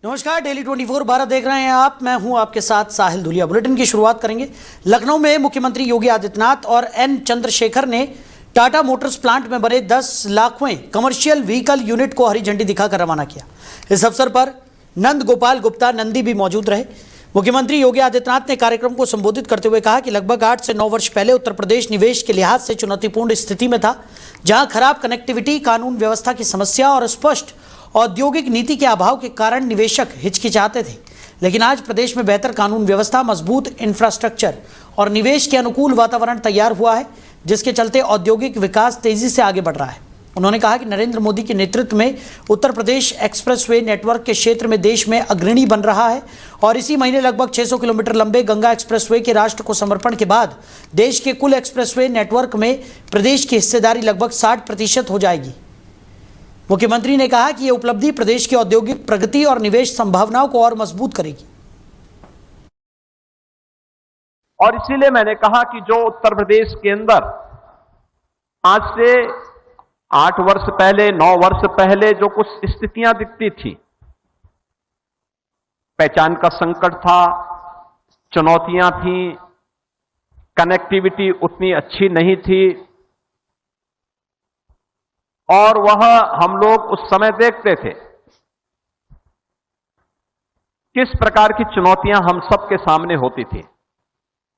नमस्कार, डेली 24 भारत देख रहे हैं आप। मैं हूं आपके साथ साहिल धुलिया। बुलेटिन की शुरुआत करेंगे। लखनऊ में मुख्यमंत्री योगी आदित्यनाथ और एन चंद्रशेखर ने टाटा मोटर्स प्लांट में बने 10 लाखवें कमर्शियल व्हीकल यूनिट को हरी झंडी दिखाकर रवाना किया। इस अवसर पर नंद गोपाल गुप्ता नंदी भी मौजूद रहे। मुख्यमंत्री योगी आदित्यनाथ ने कार्यक्रम को संबोधित करते हुए कहा कि लगभग 8 से 9 वर्ष पहले उत्तर प्रदेश निवेश के लिहाज से चुनौतीपूर्ण स्थिति में था, जहां खराब कनेक्टिविटी, कानून व्यवस्था की समस्या और स्पष्ट औद्योगिक नीति के अभाव के कारण निवेशक हिचकिचाते थे। लेकिन आज प्रदेश में बेहतर कानून व्यवस्था, मजबूत इंफ्रास्ट्रक्चर और निवेश के अनुकूल वातावरण तैयार हुआ है, जिसके चलते औद्योगिक विकास तेजी से आगे बढ़ रहा है। उन्होंने कहा कि नरेंद्र मोदी के नेतृत्व में उत्तर प्रदेश एक्सप्रेसवे नेटवर्क के क्षेत्र में देश में अग्रणी बन रहा है और इसी महीने लगभग 600 किलोमीटर लंबे गंगा एक्सप्रेसवे के राष्ट्र को समर्पण के बाद देश के कुल एक्सप्रेसवे नेटवर्क में प्रदेश की हिस्सेदारी लगभग 60% हो जाएगी। मुख्यमंत्री ने कहा कि यह उपलब्धि प्रदेश की औद्योगिक प्रगति और निवेश संभावनाओं को और मजबूत करेगी। और इसीलिए मैंने कहा कि जो उत्तर प्रदेश के अंदर आज से 8 वर्ष पहले, 9 वर्ष पहले जो कुछ स्थितियां दिखती थी, पहचान का संकट था, चुनौतियां थी, कनेक्टिविटी उतनी अच्छी नहीं थी, और वह हम लोग उस समय देखते थे किस प्रकार की चुनौतियां हम सबके सामने होती थी।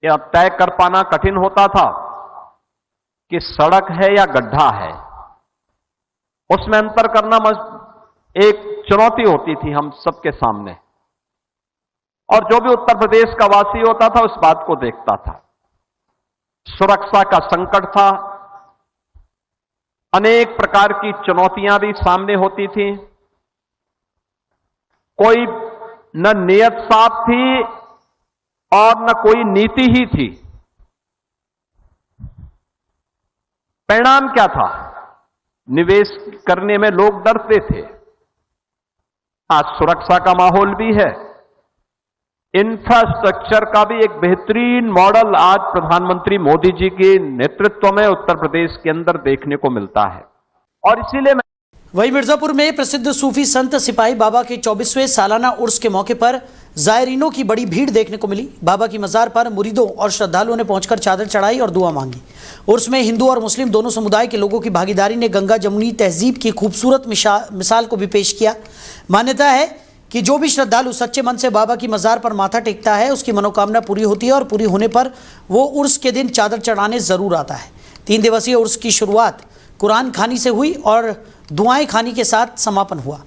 यह तय कर पाना कठिन होता था कि सड़क है या गड्ढा है, उसमें अंतर करना एक चुनौती होती थी हम सबके सामने। और जो भी उत्तर प्रदेश का वासी होता था उस बात को देखता था। सुरक्षा का संकट था, अनेक प्रकार की चुनौतियां भी सामने होती थी, कोई न नियत साफ थी और न कोई नीति ही थी। परिणाम क्या था? निवेश करने में लोग डरते थे। आज सुरक्षा का माहौल भी है, इंफ्रास्ट्रक्चर का भी एक बेहतरीन मॉडल आज प्रधानमंत्री मोदी जी के नेतृत्व में उत्तर प्रदेश के अंदर देखने को मिलता है। और इसीलिए वहीं मिर्जापुर में प्रसिद्ध सूफी संत सिपाही बाबा के 24वें सालाना उर्स के मौके पर जायरीनों की बड़ी भीड़ देखने को मिली। बाबा की मजार पर मुरीदों और श्रद्धालुओं ने पहुंचकर चादर चढ़ाई और दुआ मांगी। उर्स में हिंदू और मुस्लिम दोनों समुदाय के लोगों की भागीदारी ने गंगा जमुनी तहजीब की खूबसूरत मिसाल को भी पेश किया। मान्यता है कि जो भी श्रद्धालु सच्चे मन से बाबा की मजार पर माथा टेकता है, उसकी मनोकामना पूरी होती है और पूरी होने पर वो उर्स के दिन चादर चढ़ाने ज़रूर आता है। 3 दिवसीय उर्स की शुरुआत कुरान खानी से हुई और दुआएं खानी के साथ समापन हुआ।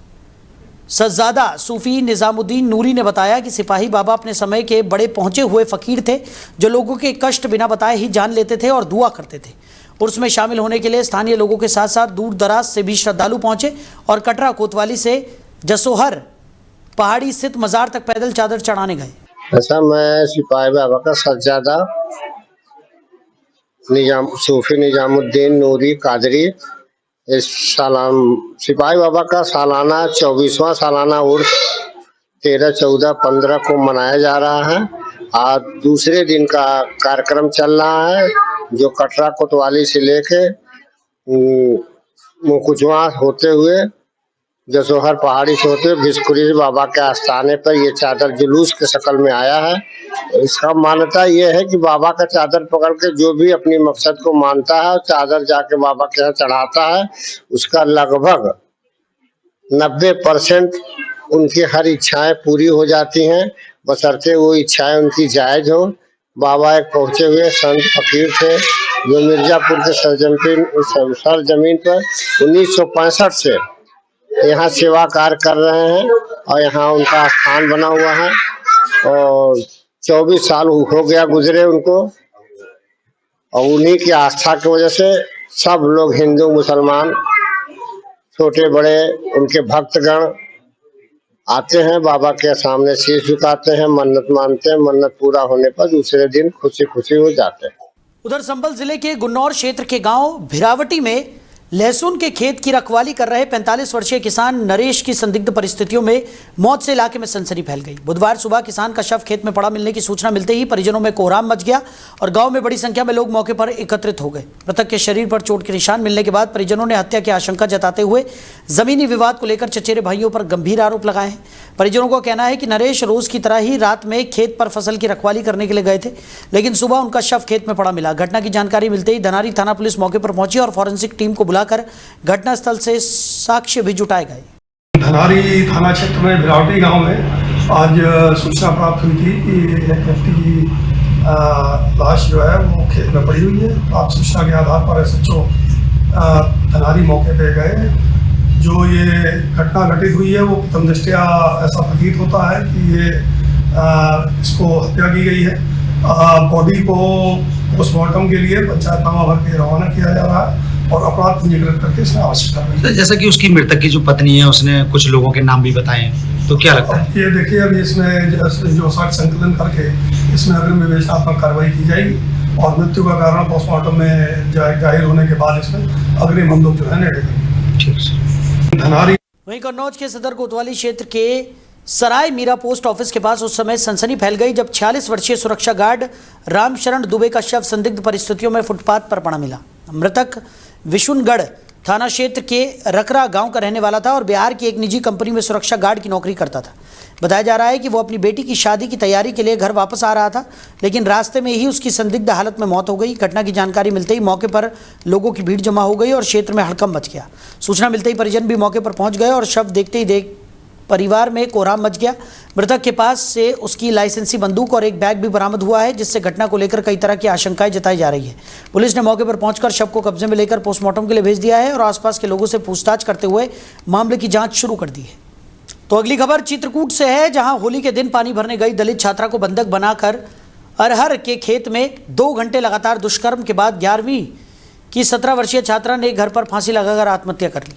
सज्जादा सूफी निजामुद्दीन नूरी ने बताया कि सिपाही बाबा अपने समय के बड़े पहुंचे हुए फ़कीर थे, जो लोगों के कष्ट बिना बताए ही जान लेते थे और दुआ करते थे। उर्स में शामिल होने के लिए स्थानीय लोगों के साथ साथ दूर दराज से भी श्रद्धालु पहुंचे और कटरा कोतवाली से जसोहर पहाड़ी स्थित मजार तक पैदल चादर चढ़ाने गए। ऐसा मैं सिपाही बाबा का सज्जादा सूफी निजामुद्दीन नूरी कादरी इस सिपाही बाबा का सालाना 24वां सालाना उर्स 13, 14, 15 को मनाया जा रहा है। आज दूसरे दिन का कार्यक्रम चल रहा है, जो कटरा कोतवाली से लेके मुकुचवा होते हुए जसोहर पहाड़ी से होते भिस्कुरी बाबा के आस्थाने पर ये चादर जुलूस के शक्ल में आया है। इसका मान्यता ये है कि बाबा का चादर पकड़ के जो भी अपनी मकसद को मानता है, चादर जाके बाबा के यहाँ चढ़ाता है, उसका लगभग 90% उनकी हर इच्छाएं पूरी हो जाती हैं, बशर्ते वो इच्छाएं उनकी जायज हो। बाबा एक पहुंचे हुए संत फकीर थे, जो मिर्जापुर के सरजमीन पर 1965 से यहाँ सेवा कार्य कर रहे हैं और यहाँ उनका स्थान बना हुआ है। और 24 साल हो गया गुजरे उनको, और उन्हीं की आस्था की वजह से सब लोग हिंदू मुसलमान छोटे बड़े उनके भक्तगण आते हैं, बाबा के सामने शीश झुकाते हैं, मन्नत मानते हैं। मन्नत पूरा होने पर दूसरे दिन खुशी खुशी हो जाते हैं। उधर संभल जिले के गुन्नौर क्षेत्र के गांव भिरावटी में लहसुन के खेत की रखवाली कर रहे 45 वर्षीय किसान नरेश की संदिग्ध परिस्थितियों में मौत से इलाके में सनसनी फैल गई। बुधवार सुबह किसान का शव खेत में पड़ा मिलने की सूचना मिलते ही परिजनों में कोहराम मच गया और गांव में बड़ी संख्या में लोग मौके पर एकत्रित हो गए। मृतक के शरीर पर चोट के निशान मिलने के बाद परिजनों ने हत्या की आशंका जताते हुए जमीनी विवाद को लेकर चचेरे भाइयों पर गंभीर आरोप लगाए हैं। परिजनों का कहना है कि नरेश रोज की तरह ही रात में खेत पर फसल की रखवाली करने के लिए गए थे, लेकिन सुबह उनका शव खेत में पड़ा मिला। घटना की जानकारी मिलते ही धनारी थाना पुलिस मौके पर पहुंची और फॉरेंसिक टीम को बुलाकर घटनास्थल से साक्ष्य भी जुटाए गए। धनारी थाना क्षेत्र में भिरावटी गांव में आज सूचना प्राप्त हुई थी कि एक व्यक्ति की लाश जो है वो खेत में पड़ी हुई है। प्राप्त सूचना के आधार पर एसएचओ धनारी मौके पे गए। जो ये घटना घटित हुई है वो प्रथम दृष्टया ऐसा प्रतीत होता है कि ये इसको हत्या की गई है। बॉडी को पोस्टमार्टम के लिए पंचायतनामा भर के रवाना किया जा रहा है और अपराध पंजीकृत करके इसमें आवश्यक कार्रवाई। जैसा कि उसकी मृतक की जो पत्नी है उसने कुछ लोगों के नाम भी बताए हैं, तो क्या लगता है? ये देखिए अभी इसमें जो साक्ष्य संकलन करके इसमें अग्रिम विवेचनात्मक कार्रवाई की जाएगी और मृत्यु का कारण पोस्टमार्टम में जाहिर होने के बाद इसमें अग्रिम हम लोग जो है निर्णय लेंगे। धनारी वहीं कन्नौज के सदर कोतवाली क्षेत्र के सराय मीरा पोस्ट ऑफिस के पास उस समय सनसनी फैल गई जब 46 वर्षीय सुरक्षा गार्ड रामशरण दुबे का शव संदिग्ध परिस्थितियों में फुटपाथ पर पड़ा मिला। मृतक विशुनगढ़ थाना क्षेत्र के रकरा गांव का रहने वाला था और बिहार की एक निजी कंपनी में सुरक्षा गार्ड की नौकरी करता था। बताया जा रहा है कि वो अपनी बेटी की शादी की तैयारी के लिए घर वापस आ रहा था, लेकिन रास्ते में ही उसकी संदिग्ध हालत में मौत हो गई। घटना की जानकारी मिलते ही मौके पर लोगों की भीड़ जमा हो गई और क्षेत्र में हड़कंप मच गया। सूचना मिलते ही परिजन भी मौके पर पहुंच गए और शव देखते ही परिवार में कोहराम मच गया। मृतक के पास से उसकी लाइसेंसी बंदूक और एक बैग भी बरामद हुआ है, जिससे घटना को लेकर कई तरह की आशंकाएं जताई जा रही है। पुलिस ने मौके पर पहुंचकर शव को कब्जे में लेकर पोस्टमार्टम के लिए भेज दिया है और आसपास के लोगों से पूछताछ करते हुए मामले की जांच शुरू कर दी है। तो अगली खबर चित्रकूट से है, जहां होली के दिन पानी भरने गई दलित छात्रा को बंधक बनाकर अरहर के खेत में 2 घंटे लगातार दुष्कर्म के बाद 11वीं की 17 वर्षीय छात्रा ने घर पर फांसी लगाकर आत्महत्या कर ली,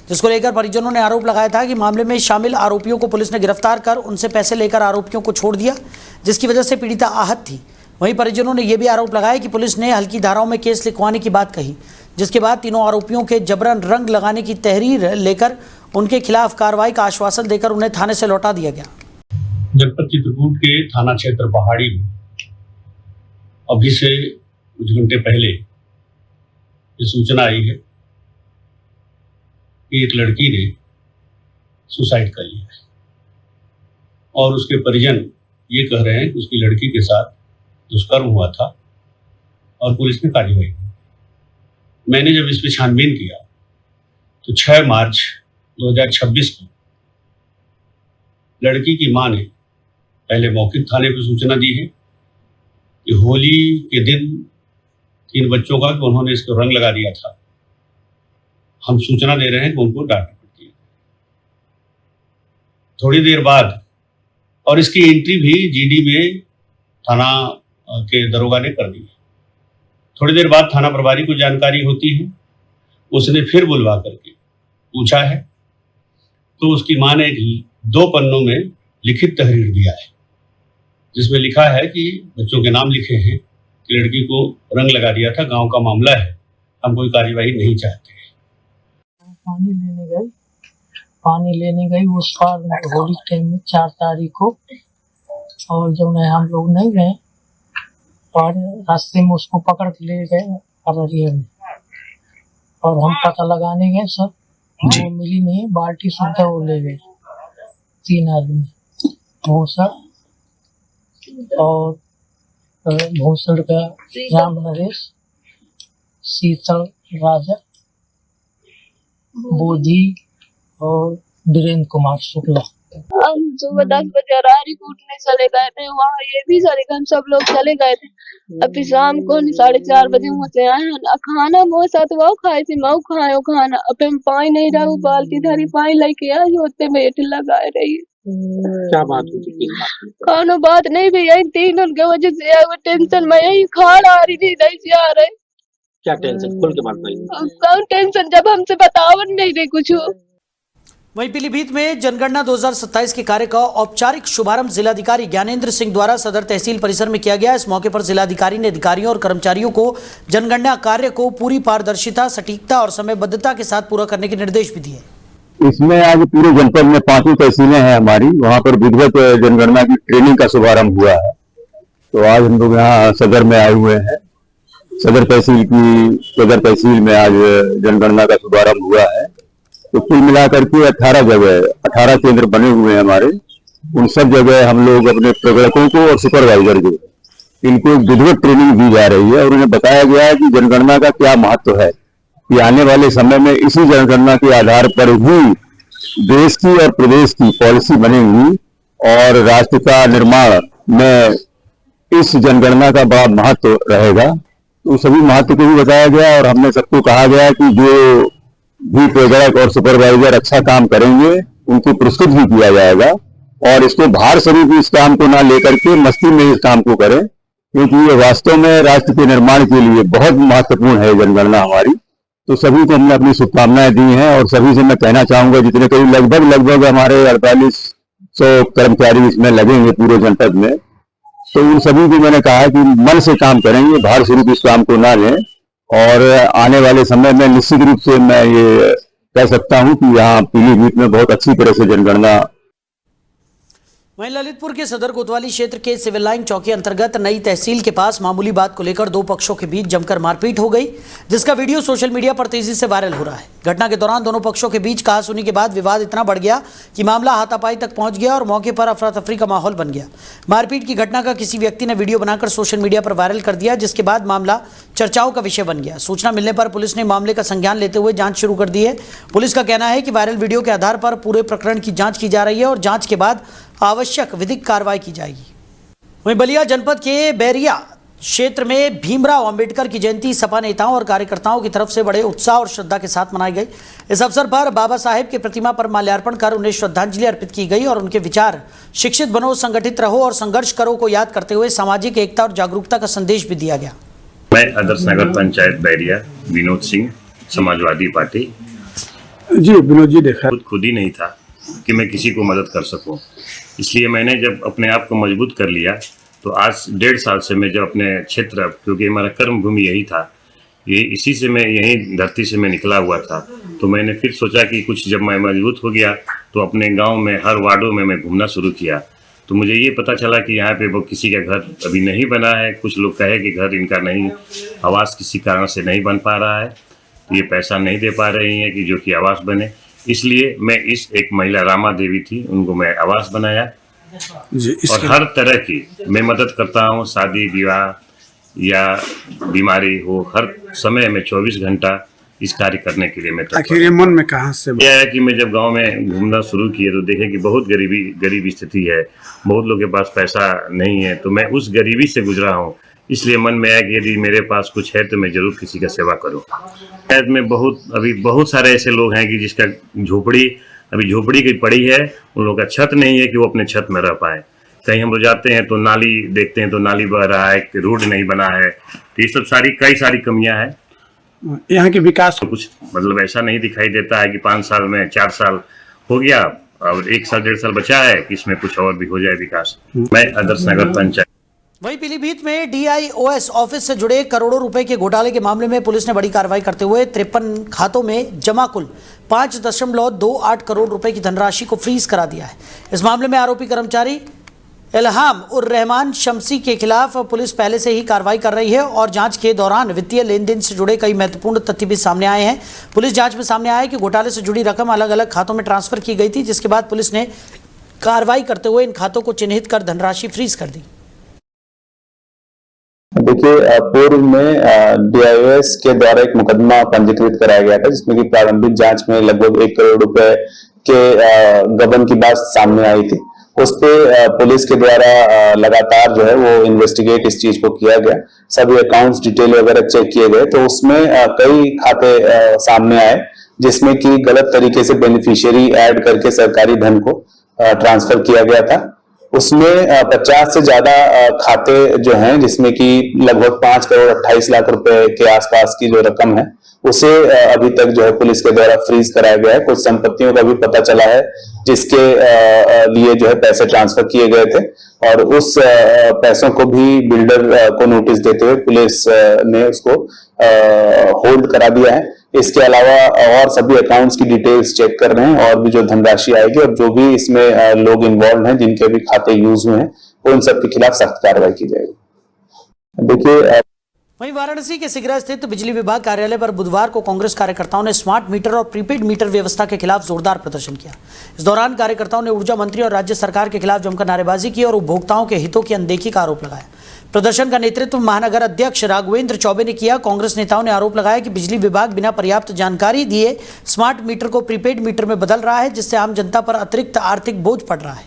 जिसको लेकर परिजनों ने आरोप लगाया था कि मामले में शामिल आरोपियों को पुलिस ने गिरफ्तार कर उनसे पैसे लेकर आरोपियों को छोड़ दिया, जिसकी वजह से पीड़िता आहत थी। वहीं परिजनों ने यह भी आरोप लगाया कि पुलिस ने हल्की धाराओं में केस लिखवाने की बात कही, जिसके बाद तीनों आरोपियों के जबरन रंग लगाने की तहरीर लेकर उनके खिलाफ कार्रवाई का आश्वासन देकर उन्हें थाने से लौटा दिया गया। जनपद चित्रकूट के थाना क्षेत्र पहाड़ी में अभी से कुछ घंटे पहले ये सूचना आई है कि एक लड़की ने सुसाइड कर लिया है और उसके परिजन ये कह रहे हैं कि उसकी लड़की के साथ दुष्कर्म हुआ था और पुलिस ने कार्रवाई की। मैंने जब इस पर छानबीन किया तो 6 मार्च 2026 को लड़की की मां ने पहले मौखिक थाने पर सूचना दी है कि होली के दिन 3 बच्चों का कि उन्होंने इसको रंग लगा दिया था। हम सूचना दे रहे हैं कि उनको डांटना पड़ती है। थोड़ी देर बाद और इसकी एंट्री भी जीडी में थाना के दरोगा ने कर दी है। थोड़ी देर बाद थाना प्रभारी को जानकारी होती है, उसने फिर बुलवा करके पूछा है तो उसकी मां ने 2 पन्नों में लिखित तहरीर दिया है, जिसमें लिखा है कि बच्चों के नाम लिखे हैं कि लड़की को रंग लगा दिया था, गांव का मामला है, हम कोई कार्यवाही नहीं चाहते। पानी लेने गई उस पार होली टाइम में 4 तारीख को, और जब हम लोग नहीं गए और रास्ते में उसको पकड़ के ले गए अररिया में और हम पता लगाने गए सब, वो मिली नहीं। बाल्टी सुविधा वो ले गए 3 आदमी, भूसा और भूसड़ का राम नरेश, शीतल राजा, बोधी और वीरेंद्र कुमार शुक्ला। हम सुबह 10 बजे अरारी कूटने चले गए थे, वहाँ ये भी सारे हम सब लोग चले गए थे। अभी शाम को 4:30 बजे वहाँ से आए हैं। खाना मोर साथ वो खाए थे, मऊ खाए खाना। अब हम पानी नहीं रहा, बाल्टी धरी पानी लेके आई, होते बैठ लगाए रही। क्या बात हुई थी? खाना बात नहीं भी यही 3 उनके वजह से वो टेंशन में यही खाना आ रही थी, नहीं से आ रहे। क्या टेंशन? खुल के बात भाई। कौन टेंशन, जब हमसे बतावन नहीं रही कुछ। वहीं पीलीभीत में जनगणना 2027 के कार्य का औपचारिक शुभारंभ जिलाधिकारी ज्ञानेंद्र सिंह द्वारा सदर तहसील परिसर में किया गया। इस मौके पर जिलाधिकारी ने अधिकारियों और कर्मचारियों को जनगणना कार्य को पूरी पारदर्शिता, सटीकता और समयबद्धता के साथ पूरा करने के निर्देश भी दिए। इसमें आज पूरे जनपद में 5 तहसीलें हैं हमारी, वहां पर विधिवत जनगणना की ट्रेनिंग का शुभारंभ हुआ है। तो आज हम लोग यहाँ सदर में आए हुए हैं। सदर तहसील में आज जनगणना का शुभारंभ हुआ है। तो कुल मिलाकर के 18 केंद्र बने हुए हैं हमारे। उन सब जगह हम लोग अपने प्रगणकों को और सुपरवाइजर जो इनको विधिवत ट्रेनिंग दी जा रही है और उन्हें बताया गया है कि जनगणना का क्या महत्व है, कि आने वाले समय में इसी जनगणना के आधार पर ही देश की और प्रदेश की पॉलिसी बनेगी और राष्ट्र का निर्माण में इस जनगणना का बड़ा महत्व रहेगा। तो सभी महत्व को भी बताया गया और हमने सबको कहा गया कि जो भी प्रगणक और सुपरवाइजर अच्छा काम करेंगे उनको पुरस्कृत भी किया जाएगा और इसको भार स्वरूप इस काम को ना लेकर के मस्ती में इस काम को करें, क्योंकि ये वास्तव में राष्ट्र के निर्माण के लिए बहुत महत्वपूर्ण है जनगणना हमारी। तो सभी को हमने अपनी शुभकामनाएं दी हैं और सभी से मैं कहना चाहूंगा जितने करीब लगभग हमारे 4800 कर्मचारी इसमें लगेंगे पूरे जनपद में, तो उन सभी को मैंने कहा है कि मन से काम करेंगे, भार स्वरूप इस काम को ना लें और आने वाले समय में निश्चित रूप से मैं ये कह सकता हूं कि यहाँ पीलीभीत में बहुत अच्छी तरह से जनगणना। वहीं ललितपुर के सदर कोतवाली क्षेत्र के सिविल लाइन चौकी अंतर्गत नई तहसील के पास मामूली बात को लेकर दो पक्षों के बीच जमकर मारपीट हो गई, जिसका वीडियो सोशल मीडिया पर तेजी से वायरल हो रहा है। घटना के दौरान दोनों पक्षों के बीच कहासुनी के बाद विवाद इतना बढ़ गया कि मामला हाथापाई तक पहुंच गया और मौके पर अफरा तफरी का माहौल बन गया। मारपीट की घटना का किसी व्यक्ति ने वीडियो बनाकर सोशल मीडिया पर वायरल कर दिया, जिसके बाद मामला चर्चाओं का विषय बन गया। सूचना मिलने पर पुलिस ने मामले का संज्ञान लेते हुए जांच शुरू कर दी है। पुलिस का कहना है कि वायरल वीडियो के आधार पर पूरे प्रकरण की जांच की जा रही है और जांच के बाद आवश्यक विधिक कार्रवाई की जाएगी। वहीं बलिया जनपद के बैरिया क्षेत्र में भीमराव अंबेडकर की जयंती सपा नेताओं और कार्यकर्ताओं की तरफ से बड़े उत्साह और श्रद्धा के साथ मनाई गई। इस अवसर पर बाबा साहेब की प्रतिमा पर माल्यार्पण कर उन्हें श्रद्धांजलि अर्पित की गई और उनके विचार शिक्षित बनो, संगठित रहो और संघर्ष करो को याद करते हुए सामाजिक एकता और जागरूकता का संदेश भी दिया गया। मैं आदर्श नगर पंचायत बैरिया विनोद सिंह, समाजवादी पार्टी। जी विनोद जी, देखा खुद ही नहीं था कि मैं किसी को मदद कर सकूं, इसलिए मैंने जब अपने आप को मजबूत कर लिया तो आज 1.5 साल से मैं जब अपने क्षेत्र, क्योंकि हमारा कर्म भूमि यही था, ये इसी से मैं यही धरती से मैं निकला हुआ था, तो मैंने फिर सोचा कि कुछ जब मैं मजबूत हो गया तो अपने गांव में हर वार्डों में मैं घूमना शुरू किया। तो मुझे ये पता चला कि यहाँ पे वो किसी का घर अभी नहीं बना है। कुछ लोग कहे कि घर इनका नहीं, आवास किसी कारण से नहीं बन पा रहा है, ये पैसा नहीं दे पा रही हैं कि जो कि आवास बने। इसलिए मैं इस एक महिला रामा देवी थी, उनको मैं आवास बनाया जी। और हर तरह की मैं मदद करता हूँ, शादी विवाह या बीमारी हो, हर समय में 24 घंटा इस कार्य करने के लिए मैं आखिर ये मन में कहाँ से यह है कि मैं जब गांव में घूमना शुरू किया तो देखे कि बहुत गरीबी स्थिति है, बहुत लोगों के पास पैसा नहीं है, तो मैं उस गरीबी से गुजरा हूँ। इसलिए मन में आया कि यदि मेरे पास कुछ है तो मैं जरूर किसी का सेवा करूँ। शायद में बहुत सारे ऐसे लोग हैं कि जिसका झोपड़ी की पड़ी है, उन लोगों का छत नहीं है कि वो अपने छत में रह पाए। कहीं हम लोग जाते हैं तो नाली देखते हैं तो नाली बह रहा है, रोड नहीं बना है, तो ये सब कई सारी कमियां हैं। यहाँ के विकास तो कुछ मतलब ऐसा नहीं दिखाई देता है कि 5 साल में 4 साल हो गया और 1 साल 1.5 साल बचा है कि इसमें कुछ और भी हो जाए विकास। मैं आदर्श नगर पंचायत। वहीं पीलीभीत में DIOS ऑफिस से जुड़े करोड़ों रुपए के घोटाले के मामले में पुलिस ने बड़ी कार्रवाई करते हुए 53 खातों में जमा कुल 5.28 करोड़ रुपए की धनराशि को फ्रीज करा दिया है। इस मामले में आरोपी कर्मचारी इल्हाम उर रहमान शमसी के खिलाफ पुलिस पहले से ही कार्रवाई कर रही है और जांच के दौरान वित्तीय लेन देन से जुड़े कई महत्वपूर्ण तथ्य भी सामने आए हैं। पुलिस जांच में सामने आया है कि घोटाले से जुड़ी रकम अलग अलग खातों में ट्रांसफर की गई थी, जिसके बाद पुलिस ने कार्रवाई करते हुए इन खातों को चिन्हित कर धनराशि फ्रीज कर दी। देखिए, पूर्व में DIOS के द्वारा एक मुकदमा पंजीकृत कराया गया था, जिसमें कि प्रारंभिक जांच में लगभग 1 करोड़ रुपए के गबन की बात सामने आई थी। उस पे पुलिस के द्वारा लगातार जो है वो इन्वेस्टिगेट इस चीज को किया गया, सभी अकाउंट्स डिटेल वगैरह चेक किए गए, तो उसमें कई खाते सामने आए जिसमें कि गलत तरीके से बेनिफिशियरी ऐड करके सरकारी धन को ट्रांसफर किया गया था। उसमें 50 से ज्यादा खाते जो हैं, जिसमें कि लगभग 5 करोड़ 28 लाख रुपए के आसपास की जो रकम है, उसे अभी तक जो है पुलिस के द्वारा फ्रीज कराया गया है। कुछ संपत्तियों का भी पता चला है जिसके लिए जो है पैसे ट्रांसफर किए गए थे, और उस पैसों को भी बिल्डर को नोटिस देते हुए पुलिस ने उसको होल्ड करा दिया है। इसके अलावा और सभी अकाउंट्स की डिटेल्स चेक कर रहे हैं, और भी जो धनराशि आएगी और जो भी इसमें लोग इन्वॉल्व हैं जिनके भी खाते यूज हुए हैं, उन सब के खिलाफ सख्त कार्रवाई की जाएगी। देखिए, वहीं वाराणसी के सिगरा स्थित बिजली विभाग कार्यालय पर बुधवार को कांग्रेस कार्यकर्ताओं ने स्मार्ट मीटर और प्रीपेड मीटर व्यवस्था के खिलाफ जोरदार प्रदर्शन किया। इस दौरान कार्यकर्ताओं ने ऊर्जा मंत्री और राज्य सरकार के खिलाफ जमकर नारेबाजी की और उपभोक्ताओं के हितों की अनदेखी का आरोप लगाया। प्रदर्शन का नेतृत्व महानगर अध्यक्ष राघवेंद्र चौबे ने किया। कांग्रेस नेताओं ने आरोप लगाया कि बिजली विभाग बिना पर्याप्त जानकारी दिए स्मार्ट मीटर को प्रीपेड मीटर में बदल रहा है, जिससे आम जनता पर अतिरिक्त आर्थिक बोझ पड़ रहा है।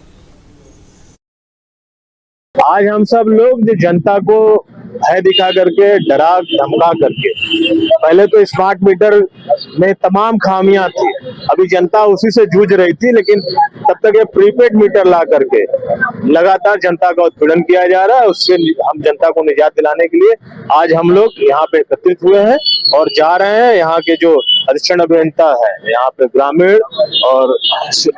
आज हम सब लोग जनता को भय दिखा करके, डरा धमका करके, पहले तो स्मार्ट मीटर में तमाम खामियां थी, अभी जनता उसी से जूझ रही थी, लेकिन तब तक ये प्रीपेड मीटर ला करके लगातार जनता का उत्पीड़न किया जा रहा है। उससे हम जनता को निजात दिलाने के लिए आज हम लोग यहाँ पे एकत्रित हुए हैं और जा रहे हैं। यहाँ के जो अधीक्षण अभियंता है, यहाँ पे ग्रामीण और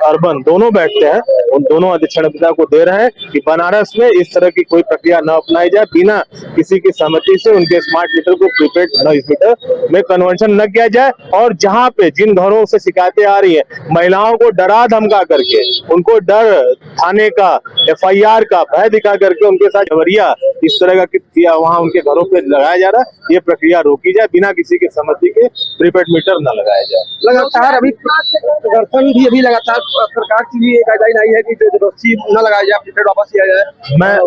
अर्बन दोनों बैठते हैं, उन दोनों अधीक्षण अभियंता को दे रहे हैं कि बनारस में इस तरह की कोई प्रक्रिया न अपनाई जाए, बिना किसी की सहमति से उनके स्मार्ट मीटर को प्रीपेड मीटर में कन्वर्शन न किया जाए। और जहाँ पे जिन घरों से शिकायतें आ रही है, महिलाओं को डरा धमका करके, उनको डर थाने का, FIR का भय दिखा करके उनके साथ जबरिया इस तरह का वहाँ उनके घरों पे लगाया जा रहा है, ये प्रक्रिया रोकी जाए, बिना किसी की सहमति के प्रीपेड मीटर न लगाया जाए। लगातार अभी प्रदर्शन भी अभी लगातार सरकार की भी गाइडलाइन आई है कि जो जबरदस्ती न लगाया जाए, प्रीपेड वापस किया जाए।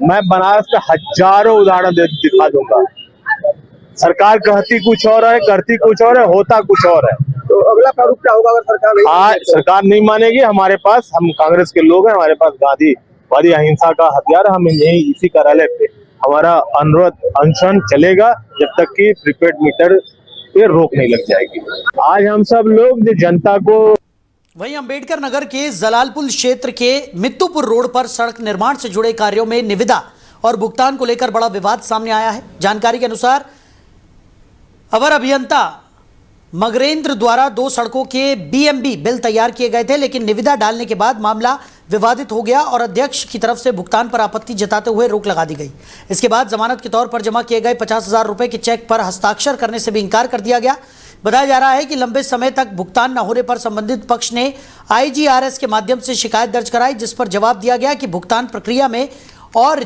मैं बनारस का हजारों उदाहरण दिखा दूंगा। सरकार कहती कुछ और है, करती कुछ और है, होता कुछ और है। तो अगला प्रारूप क्या होगा अगर सरकार नहीं? आज सरकार नहीं मानेगी। हमारे पास, हम कांग्रेस के लोग हैं, हमारे पास गांधीवादी अहिंसा का हथियार, हम यही इसी कार्यालय पे हमारा अनुरोध अनशन चलेगा जब तक कि प्रीपेड मीटर पे रोक नहीं लग जाएगी। आज हम सब लोग जनता को। वहीं अंबेडकर नगर के जलालपुर क्षेत्र के मित्तुपुर रोड पर सड़क निर्माण से जुड़े कार्यों में निविदा और भुगतान को लेकर बड़ा विवाद सामने आया है। जानकारी के अनुसार अवर अभियंता मगरेंद्र द्वारा 2 सड़कों के BMB बिल तैयार किए गए थे, लेकिन निविदा डालने के बाद मामला विवादित हो गया और अध्यक्ष की तरफ से भुगतान पर आपत्ति जताते हुए रोक लगा दी गई। इसके बाद जमानत के तौर पर जमा किए गए 50,000 रुपए के चेक पर हस्ताक्षर करने से भी इंकार कर दिया गया। बताया जा रहा है कि लंबे समय तक भुगतान न होने पर संबंधित पक्ष ने IGRS के माध्यम से शिकायत दर्ज कराई, जिस पर जवाब दिया गया कि भुगतान प्रक्रिया में और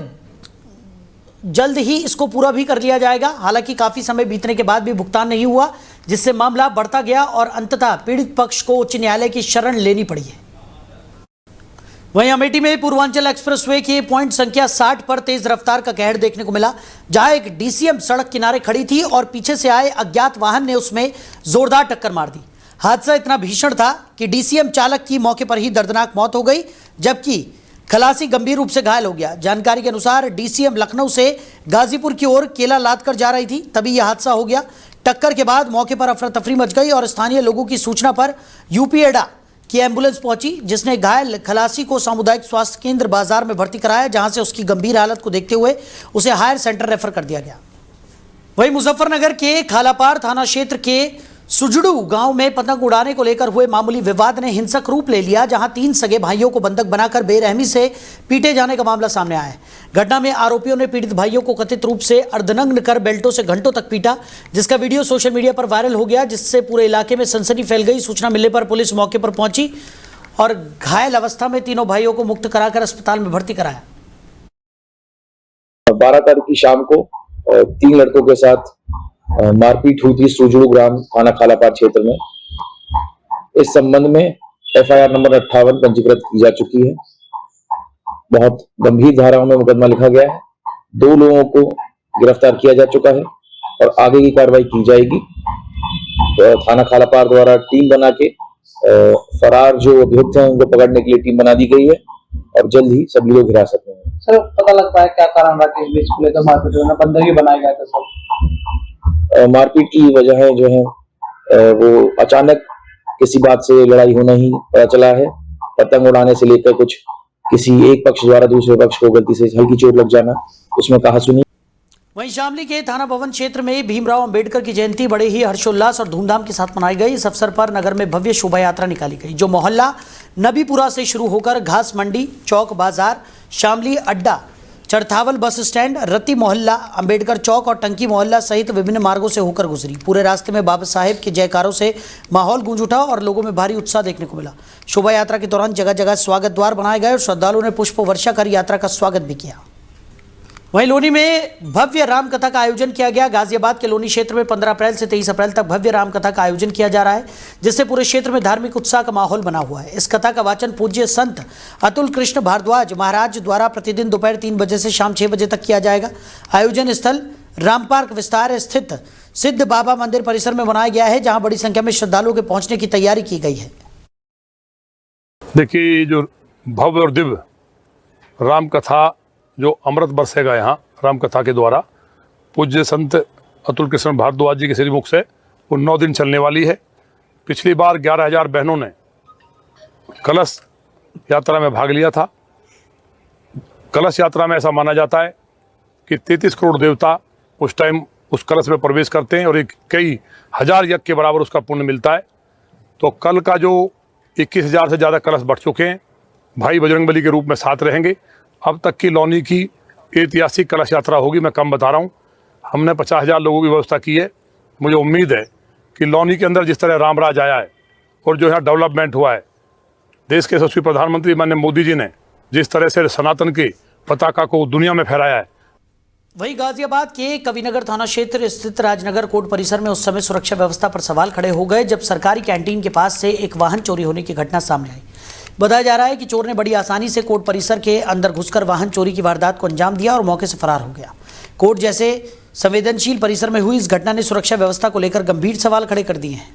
जल्द ही इसको पूरा भी कर लिया जाएगा। हालांकि काफी समय बीतने के बाद भी भुगतान नहीं हुआ, जिससे मामला बढ़ता गया और अंततः पीड़ित पक्ष को उच्च न्यायालय की शरण लेनी पड़ी है। वहीं अमेठी में पूर्वांचल एक्सप्रेसवे के पॉइंट संख्या 60 पर तेज रफ्तार का कहर देखने को मिला, जहां एक DCM सड़क किनारे खड़ी थी और पीछे से आए अज्ञात वाहन ने उसमें जोरदार टक्कर मार दी। हादसा इतना भीषण था कि DCM चालक की मौके पर ही दर्दनाक मौत हो गई, जबकि खलासी गंभीर रूप से घायल हो गया। जानकारी के अनुसार DCM लखनऊ से गाजीपुर की ओर केला लाद कर जा रही थी, तभी यह हादसा हो गया। टक्कर के बाद मौके पर अफरा तफरी मच गई और स्थानीय लोगों की सूचना पर UP-एडा की एम्बुलेंस पहुंची, जिसने घायल खलासी को सामुदायिक स्वास्थ्य केंद्र बाजार में भर्ती कराया, जहां से उसकी गंभीर हालत को देखते हुए उसे हायर सेंटर रेफर कर दिया गया। वहीं मुजफ्फरनगर के खालापार थाना क्षेत्र के सुजड़ू गांव में पतंग उड़ाने को लेकर हुए मामूली विवाद ने हिंसक रूप ले लिया, जहां 3 सगे भाइयों को बंधक बनाकर बेरहमी से पीटे जाने का मामला सामने आया है। घटना में आरोपियों ने पीड़ित भाइयों को कथित रूप से अर्धनग्न कर बेल्टों से घंटों तक पीटा, जिसका वीडियो सोशल मीडिया पर वायरल हो गया, जिससे पूरे इलाके में सनसनी फैल गई। सूचना मिलने पर पुलिस मौके पर पहुंची और घायल अवस्था में तीनों भाइयों को मुक्त कराकर अस्पताल में भर्ती कराया। 12 तारीख की शाम को 3 लड़कों के साथ मारपीट हुई थी सुजड़ू ग्राम थाना खालापार क्षेत्र में। इस संबंध में FIR नंबर 58 पंजीकृत की जा चुकी है। बहुत गंभीर धाराओं में मुकदमा लिखा गया है। 2 लोगों को गिरफ्तार किया जा चुका है और आगे की कार्रवाई की जाएगी। थाना खालापार द्वारा टीम बना के फरार जो अभियुक्त हैं उनको पकड़ने के लिए टीम बना दी गई है और जल्द ही सभी लोग हिरासत में हैं। सर, पता लग पाया क्या कारण रहा कि इस बीच को लेकर मारपीट होना, बंदर भी बनाया गया था सर? मारपीट की वजह जो है वो अचानक किसी बात से लड़ाई होना ही पता चला है। पतंग उड़ाने से लेकर कुछ किसी एक पक्ष द्वारा दूसरे पक्ष को गलती से हल्की चोट लग जाना, उसमें कहा सुनी। वहीं शामली के थाना भवन क्षेत्र में भीमराव अंबेडकर की जयंती बड़े ही हर्षोल्लास और धूमधाम के साथ मनाई गई। इस अवसर पर नगर में भव्य शोभा यात्रा निकाली गई, जो मोहल्ला नबीपुरा से शुरू होकर घास मंडी, चौक बाजार, शामली अड्डा, चरथावल बस स्टैंड, रत्ती मोहल्ला, अंबेडकर चौक और टंकी मोहल्ला सहित विभिन्न मार्गों से होकर गुजरी। पूरे रास्ते में बाबा साहेब के जयकारों से माहौल गूंज उठा और लोगों में भारी उत्साह देखने को मिला। शोभा यात्रा के दौरान जगह जगह स्वागत द्वार बनाए गए और श्रद्धालुओं ने पुष्प वर्षा कर यात्रा का स्वागत भी किया। वहीं लोनी में भव्य रामकथा का आयोजन किया गया। गाजियाबाद के लोनी क्षेत्र में 15 अप्रैल से 23 अप्रैल तक भव्य रामकथा का आयोजन किया जा रहा है, जिससे पूरे क्षेत्र में धार्मिक उत्साह का माहौल बना हुआ है। इस कथा का वाचन पूज्य संत अतुल कृष्ण भारद्वाज महाराज द्वारा प्रतिदिन दोपहर 3 बजे से शाम 6 बजे तक किया जाएगा। आयोजन स्थल राम पार्क विस्तार स्थित सिद्ध बाबा मंदिर परिसर में बनाया गया है, जहां बड़ी संख्या में श्रद्धालुओं के पहुंचने की तैयारी की गई है। देखिए, जो भव्य और दिव्य राम कथा जो अमृत बरसेगा यहाँ राम कथा के द्वारा, पूज्य संत अतुल कृष्ण भारद्वाज जी के श्रीमुख से वो 9 दिन चलने वाली है। पिछली बार 11,000 बहनों ने कलश यात्रा में भाग लिया था। कलश यात्रा में ऐसा माना जाता है कि 33 करोड़ देवता उस टाइम उस कलश में प्रवेश करते हैं और एक कई हजार यज्ञ के बराबर उसका पुण्य मिलता है। तो कल का जो 21,000 से ज़्यादा कलश बढ़ चुके हैं, भाई बजरंगबली के रूप में साथ रहेंगे। अब तक की लौनी की ऐतिहासिक कलश यात्रा होगी, मैं कम बता रहा हूँ। हमने 50,000 लोगों की व्यवस्था की है। मुझे उम्मीद है कि लौनी के अंदर जिस तरह रामराज आया है और जो यहाँ डेवलपमेंट हुआ है, देश के यशस्वी प्रधानमंत्री माननीय मोदी जी ने जिस तरह से सनातन की पताका को दुनिया में फहराया है। वहीं गाजियाबाद के कविनगर थाना क्षेत्र स्थित राजनगर कोर्ट परिसर में उस समय सुरक्षा व्यवस्था पर सवाल खड़े हो गए जब सरकारी कैंटीन के पास से एक वाहन चोरी होने की घटना सामने आई। बताया जा रहा है कि चोर ने बड़ी आसानी से कोर्ट परिसर के अंदर घुसकर वाहन चोरी की वारदात को अंजाम दिया और मौके से फरार हो गया। कोर्ट जैसे संवेदनशील परिसर में हुई इस घटना ने सुरक्षा व्यवस्था को लेकर गंभीर सवाल खड़े कर दिए हैं।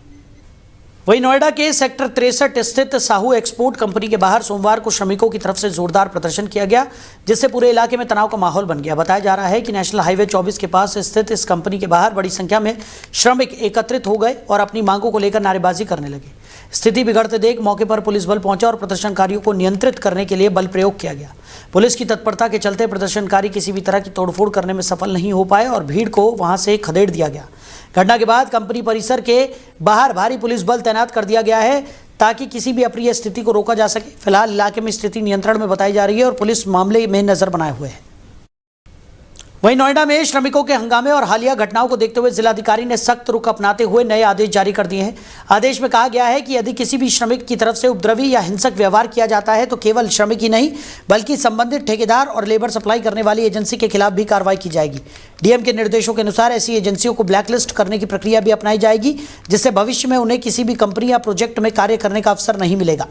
वहीं नोएडा के सेक्टर 63 स्थित साहू एक्सपोर्ट कंपनी के बाहर सोमवार को श्रमिकों की तरफ से जोरदार प्रदर्शन किया गया, जिससे पूरे इलाके में तनाव का माहौल बन गया। बताया जा रहा है कि नेशनल हाईवे 24 के पास स्थित इस कंपनी के बाहर बड़ी संख्या में श्रमिक एकत्रित हो गए और अपनी मांगों को लेकर नारेबाजी करने लगे। स्थिति बिगड़ते देख मौके पर पुलिस बल पहुंचा और प्रदर्शनकारियों को नियंत्रित करने के लिए बल प्रयोग किया गया। पुलिस की तत्परता के चलते प्रदर्शनकारी किसी भी तरह की तोड़फोड़ करने में सफल नहीं हो पाए और भीड़ को वहां से खदेड़ दिया गया। घटना के बाद कंपनी परिसर के बाहर भारी पुलिस बल तैनात कर दिया गया है ताकि किसी भी अप्रिय स्थिति को रोका जा सके। फिलहाल इलाके में स्थिति नियंत्रण में बताई जा रही है और पुलिस मामले में नजर बनाए हुए है। वहीं नोएडा में श्रमिकों के हंगामे और हालिया घटनाओं को देखते हुए जिलाधिकारी ने सख्त रुख अपनाते हुए नए आदेश जारी कर दिए हैं। आदेश में कहा गया है कि यदि किसी भी श्रमिक की तरफ से उपद्रवी या हिंसक व्यवहार किया जाता है तो केवल श्रमिक ही नहीं बल्कि संबंधित ठेकेदार और लेबर सप्लाई करने वाली एजेंसी के खिलाफ भी कार्रवाई की जाएगी। डीएम के निर्देशों के अनुसार ऐसी एजेंसियों को ब्लैकलिस्ट करने की प्रक्रिया भी अपनाई जाएगी, जिससे भविष्य में उन्हें किसी भी कंपनी या प्रोजेक्ट में कार्य करने का अवसर नहीं मिलेगा।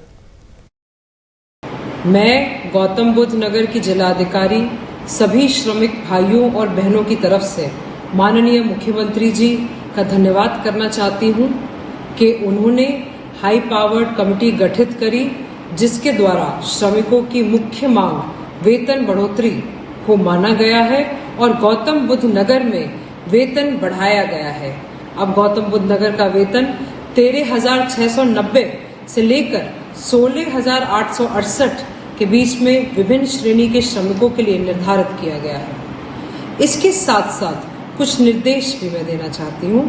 मैं गौतम बुद्ध नगर की जिलाधिकारी सभी श्रमिक भाइयों और बहनों की तरफ से माननीय मुख्यमंत्री जी का धन्यवाद करना चाहती हूं कि उन्होंने हाई पावर्ड कमेटी गठित करी, जिसके द्वारा श्रमिकों की मुख्य मांग वेतन बढ़ोतरी को माना गया है और गौतम बुद्ध नगर में वेतन बढ़ाया गया है। अब गौतम बुद्ध नगर का वेतन 13,690 से लेकर 16,868 के बीच में विभिन्न श्रेणी के श्रमिकों के लिए निर्धारित किया गया है। इसके साथ साथ कुछ निर्देश भी मैं देना चाहती हूँ।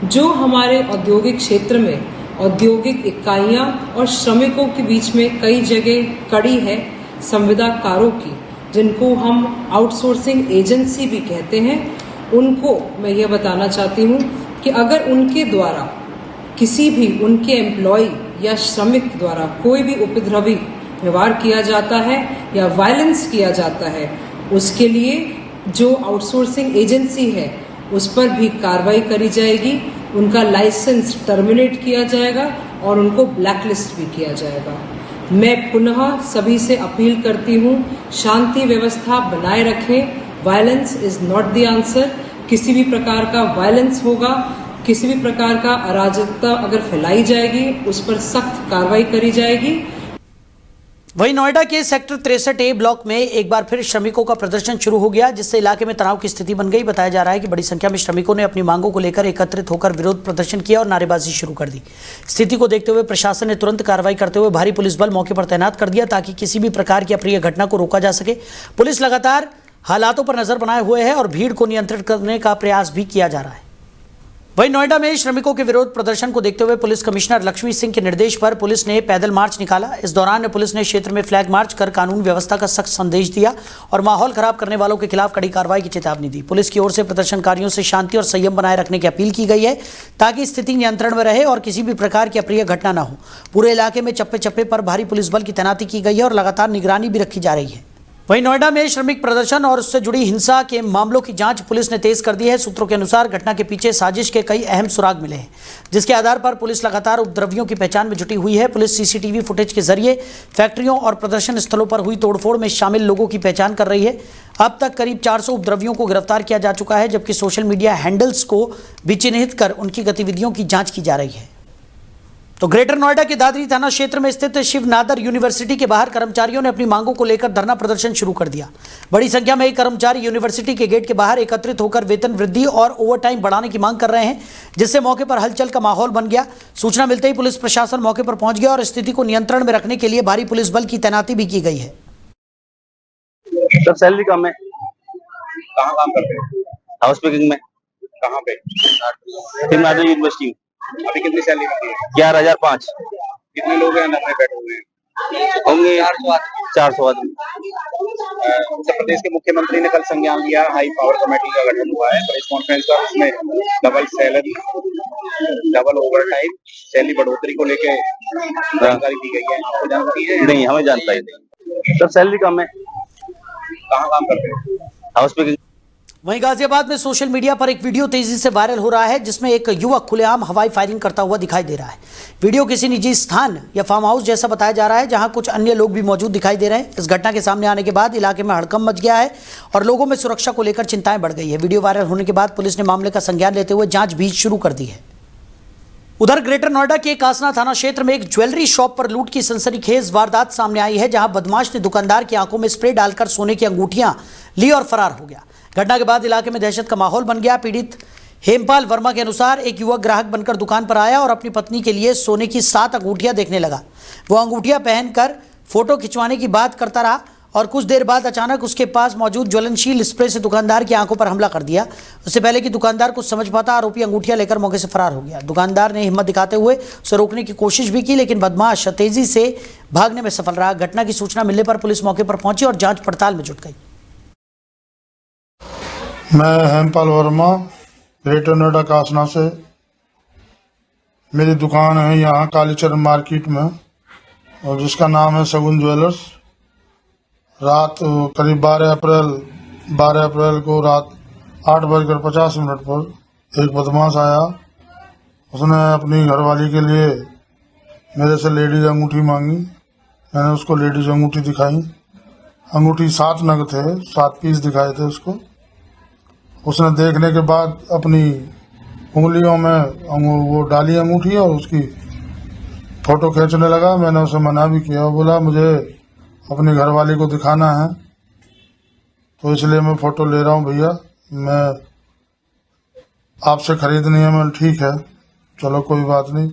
जो हमारे औद्योगिक क्षेत्र में औद्योगिक इकाइयाँ और श्रमिकों के बीच में कई जगह कड़ी है संविदाकारों की, जिनको हम आउटसोर्सिंग एजेंसी भी कहते हैं, उनको मैं ये बताना चाहती हूँ कि अगर उनके द्वारा किसी भी उनके एम्प्लॉय या श्रमिक द्वारा कोई भी उपद्रवी व्यवहार किया जाता है या वायलेंस किया जाता है, उसके लिए जो आउटसोर्सिंग एजेंसी है उस पर भी कार्रवाई करी जाएगी, उनका लाइसेंस टर्मिनेट किया जाएगा और उनको ब्लैकलिस्ट भी किया जाएगा। मैं पुनः सभी से अपील करती हूँ, शांति व्यवस्था बनाए रखें। Violence is not the answer. किसी भी प्रकार का वायलेंस होगा, किसी भी प्रकार का अराजकता अगर फैलाई जाएगी, उस पर सख्त कार्रवाई करी जाएगी। वहीं नोएडा के सेक्टर 63A ब्लॉक में एक बार फिर श्रमिकों का प्रदर्शन शुरू हो गया, जिससे इलाके में तनाव की स्थिति बन गई। बताया जा रहा है कि बड़ी संख्या में श्रमिकों ने अपनी मांगों को लेकर एकत्रित होकर विरोध प्रदर्शन किया और नारेबाजी शुरू कर दी। स्थिति को देखते हुए प्रशासन ने तुरंत कार्रवाई करते हुए भारी पुलिस बल मौके पर तैनात कर दिया ताकि किसी भी प्रकार की अप्रिय घटना को रोका जा सके। पुलिस लगातार हालातों पर नजर बनाए हुए है और भीड़ को नियंत्रित करने का प्रयास भी किया जा रहा है। वहीं नोएडा में श्रमिकों के विरोध प्रदर्शन को देखते हुए पुलिस कमिश्नर लक्ष्मी सिंह के निर्देश पर पुलिस ने पैदल मार्च निकाला। इस दौरान पुलिस ने क्षेत्र में फ्लैग मार्च कर कानून व्यवस्था का सख्त संदेश दिया और माहौल खराब करने वालों के खिलाफ कड़ी कार्रवाई की चेतावनी दी। पुलिस की ओर से प्रदर्शनकारियों से शांति और संयम बनाए रखने की अपील की गई है ताकि स्थिति नियंत्रण में रहे और किसी भी प्रकार की अप्रिय घटना न हो। पूरे इलाके में चप्पे चप्पे पर भारी पुलिस बल की तैनाती की गई है और लगातार निगरानी भी रखी जा रही है। वहीं नोएडा में श्रमिक प्रदर्शन और उससे जुड़ी हिंसा के मामलों की जांच पुलिस ने तेज कर दी है। सूत्रों के अनुसार घटना के पीछे साजिश के कई अहम सुराग मिले हैं, जिसके आधार पर पुलिस लगातार उपद्रवियों की पहचान में जुटी हुई है। पुलिस सीसीटीवी फुटेज के जरिए फैक्ट्रियों और प्रदर्शन स्थलों पर हुई तोड़फोड़ में शामिल लोगों की पहचान कर रही है। अब तक करीब 400 उपद्रवियों को गिरफ्तार किया जा चुका है, जबकि सोशल मीडिया हैंडल्स को भी चिन्हित कर उनकी गतिविधियों की जाँच की जा रही है। तो ग्रेटर नोएडा के दादरी थाना क्षेत्र में स्थित शिव नादर यूनिवर्सिटी के बाहर कर्मचारियों ने अपनी मांगों को लेकर धरना प्रदर्शन शुरू कर दिया। बड़ी संख्या में कर्मचारी यूनिवर्सिटी के गेट के बाहर एकत्रित होकर वेतन वृद्धि और ओवरटाइम बढ़ाने की मांग कर रहे हैं, जिससे मौके पर हलचल का माहौल बन गया। सूचना मिलते ही पुलिस प्रशासन मौके पर पहुंच गया और स्थिति को नियंत्रण में रखने के लिए भारी पुलिस बल की तैनाती भी की गई है। सर सैलरी कम है। कहाँ काम करते हैं? हाउस पिकिंग में। कहाँ पे? शिव नादर यूनिवर्सिटी। अभी कितनी सैलरी मिलती है? 11,500। कितने लोग हैं अंदर में बैठे हुए हैं? होंगे 400 आदमी। उत्तर प्रदेश के मुख्यमंत्री ने कल संज्ञान लिया, हाई पावर कमेटी का गठन हुआ है प्रेस कॉन्फ्रेंस का। उसमें double salary, double overtime, salary बढ़ोतरी को लेकर जानकारी दी गई है। आपको जानकारी है? नहीं, हमें जानकारी नहीं। सर सैलरी कम है। कहाँ काम करते हैं? House picking. वहीं गाजियाबाद में सोशल मीडिया पर एक वीडियो तेजी से वायरल हो रहा है, जिसमें एक युवक खुलेआम हवाई फायरिंग करता हुआ दिखाई दे रहा है। वीडियो किसी निजी स्थान या फार्म हाउस जैसा बताया जा रहा है, जहां कुछ अन्य लोग भी मौजूद दिखाई दे रहे हैं। इस घटना के सामने आने के बाद इलाके में हड़कंप मच गया है और लोगों में सुरक्षा को लेकर चिंताएं बढ़ गई है। वीडियो वायरल होने के बाद पुलिस ने मामले का संज्ञान लेते हुए जांच भी शुरू कर दी है। उधर ग्रेटर नोएडा के कासना थाना क्षेत्र में एक ज्वेलरी शॉप पर लूट की सनसनीखेज वारदात सामने आई है, जहां बदमाश ने दुकानदार की आंखों में स्प्रे डालकर सोने की अंगूठियां ली और फरार हो गया। घटना के बाद इलाके में दहशत का माहौल बन गया। पीड़ित हेमपाल वर्मा के अनुसार एक युवक ग्राहक बनकर दुकान पर आया और अपनी पत्नी के लिए सोने की 7 अंगूठियां देखने लगा। वो अंगूठियां पहनकर फोटो खिंचवाने की बात करता रहा और कुछ देर बाद अचानक उसके पास मौजूद ज्वलनशील स्प्रे से दुकानदार की आंखों पर हमला कर दिया। उससे पहले कि दुकानदार कुछ समझ पाता, आरोपी अंगूठियां लेकर मौके से फरार हो गया। दुकानदार ने हिम्मत दिखाते हुए उसे रोकने की कोशिश भी की, लेकिन बदमाश तेजी से भागने में सफल रहा। घटना की सूचना मिलने पर पुलिस मौके पर पहुंची और जांच पड़ताल में जुट गई। मैं हेमपाल वर्मा ग्रेटर नोएडा कासना से। मेरी दुकान है यहाँ कालीचरण मार्केट में और जिसका नाम है शगुन ज्वेलर्स। रात करीब 12 अप्रैल को रात 8:50 पर एक बदमाश आया। उसने अपनी घरवाली के लिए मेरे से लेडीज अंगूठी मांगी। मैंने उसको लेडीज अंगूठी दिखाई। अंगूठी 7 नग थे, 7 पीस दिखाए थे उसको। उसने देखने के बाद अपनी उंगलियों में वो डाली अंगूठी और उसकी फोटो खींचने लगा। मैंने उसे मना भी किया। वो बोला मुझे अपनी घरवाली को दिखाना है, तो इसलिए मैं फोटो ले रहा हूँ भैया, मैं आपसे खरीदनी है। मैं ठीक है, चलो कोई बात नहीं।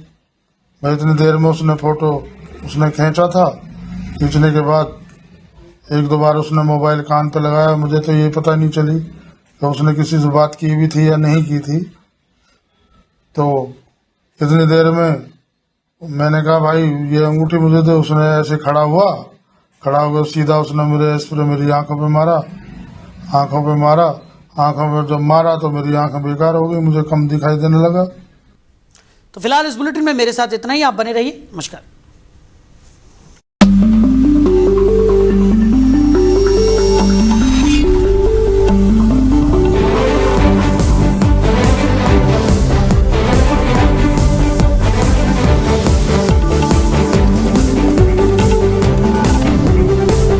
भाई इतनी देर में उसने फोटो खींचा था। खींचने के बाद 1-2 बार उसने मोबाइल कान पे लगाया। मुझे तो ये पता नहीं चली तो उसने किसी से बात की भी थी या नहीं की थी। तो इतनी देर में मैंने कहा भाई ये अंगूठी मुझे दे। उसने ऐसे खड़ा होकर सीधा उसने मेरी आंखों पे मारा। आंखों पे जब मारा तो मेरी आंखें बेकार हो गई, मुझे कम दिखाई देने लगा। तो फिलहाल इस बुलेटिन में मेरे साथ इतना ही। आप बने रहिए। नमस्कार।